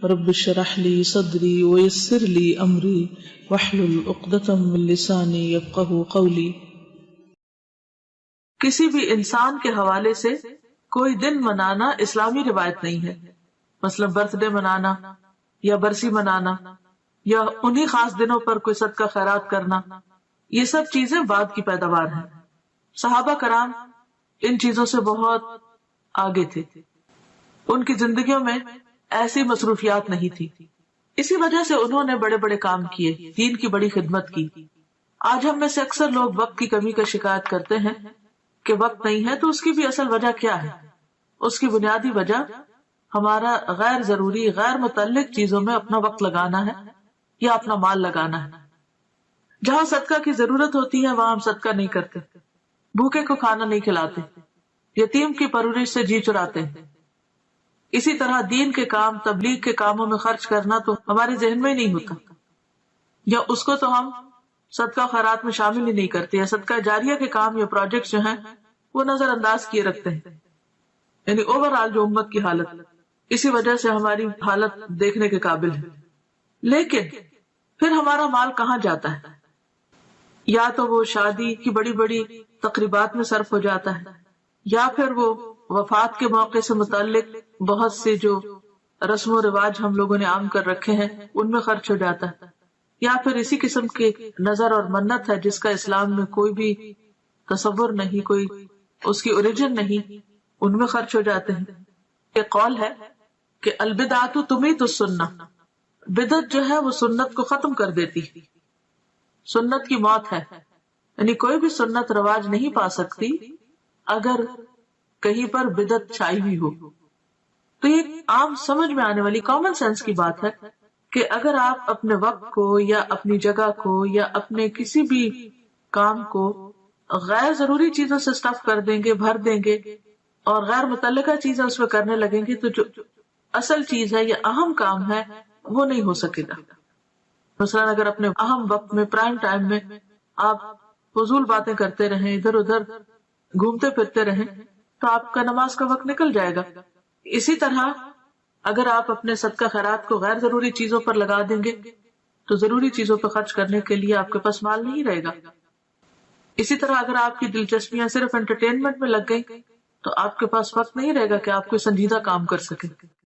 رب اشرح لی صدری ویسر لی امری واحلل عقدۃ من لسانی یفقہوا قولی۔ کسی بھی انسان کے حوالے سے کوئی دن منانا اسلامی روایت نہیں ہے، مثلا برتھ ڈے منانا یا برسی منانا یا انہی خاص دنوں پر کوئی صدقہ خیرات کرنا، یہ سب چیزیں بعد کی پیداوار ہیں۔ صحابہ کرام ان چیزوں سے بہت آگے تھے، ان کی زندگیوں میں ایسی مصروفیات نہیں تھی، اسی وجہ سے انہوں نے بڑے بڑے کام کیے، دین کی بڑی خدمت کی۔ آج ہم میں سے اکثر لوگ وقت کی کمی کا شکایت کرتے ہیں کہ وقت نہیں ہے، تو اس کی بھی اصل وجہ کیا ہے؟ اس کی بنیادی وجہ ہمارا غیر ضروری، غیر متعلق چیزوں میں اپنا وقت لگانا ہے یا اپنا مال لگانا ہے۔ جہاں صدقہ کی ضرورت ہوتی ہے وہاں ہم صدقہ نہیں کرتے، بھوکے کو کھانا نہیں کھلاتے، یتیم کی پرورش سے جی چراتے ہیں۔ اسی طرح دین کے کام، تبلیغ کے کاموں میں خرچ کرنا تو ہمارے ذہن میں ہی نہیں ہوتا، یا اس کو تو ہم صدقہ خیرات میں شامل ہی نہیں کرتے، یا صدقہ جاریہ کے کام یا پروجیکٹ جو ہیں وہ نظر انداز کیے رکھتے ہیں۔ یعنی اوور آل جو امت کی حالت، اسی وجہ سے ہماری حالت دیکھنے کے قابل ہے۔ لیکن پھر ہمارا مال کہاں جاتا ہے؟ یا تو وہ شادی کی بڑی بڑی تقریبات میں صرف ہو جاتا ہے، یا پھر وہ وفات کے موقع سے متعلق بہت سے جو رسم و رواج ہم لوگوں نے عام کر رکھے ہیں ان میں خرچ ہو جاتا ہے، یا پھر اسی قسم کے نظر اور منت ہے جس کا اسلام میں کوئی بھی تصور نہیں، کوئی اس کی اوریجن نہیں، ان میں خرچ ہو جاتے ہیں۔ ایک قول ہے کہ البدعۃ تمیت السنہ، بدعت جو ہے وہ سنت کو ختم کر دیتی، سنت کی موت ہے، یعنی کوئی بھی سنت رواج نہیں پا سکتی اگر کہیں پر بدعت چھائی ہوئی ہو۔ تو یہ عام سمجھ میں آنے والی کامن سینس کی بات ہے کہ اگر آپ اپنے وقت کو یا اپنی جگہ کو یا اپنے کسی بھی کام کو غیر ضروری چیزوں سے سٹف کر دیں گے، بھر دیں گے، اور غیر متعلقہ چیزیں اس میں کرنے لگیں گے، تو جو اصل چیز ہے یا اہم کام ہے وہ نہیں ہو سکے گا۔ مثلا اگر اپنے اہم وقت میں، پرائم ٹائم میں آپ فضول باتیں کرتے رہیں، ادھر ادھر گھومتے پھرتے رہیں، تو آپ کا نماز کا وقت نکل جائے گا۔ اسی طرح اگر آپ اپنے صدقہ خیرات کو غیر ضروری چیزوں پر لگا دیں گے تو ضروری چیزوں پر خرچ کرنے کے لیے آپ کے پاس مال نہیں رہے گا۔ اسی طرح اگر آپ کی دلچسپیاں صرف انٹرٹینمنٹ میں لگ گئی تو آپ کے پاس وقت نہیں رہے گا کہ آپ کوئی سنجیدہ کام کر سکیں۔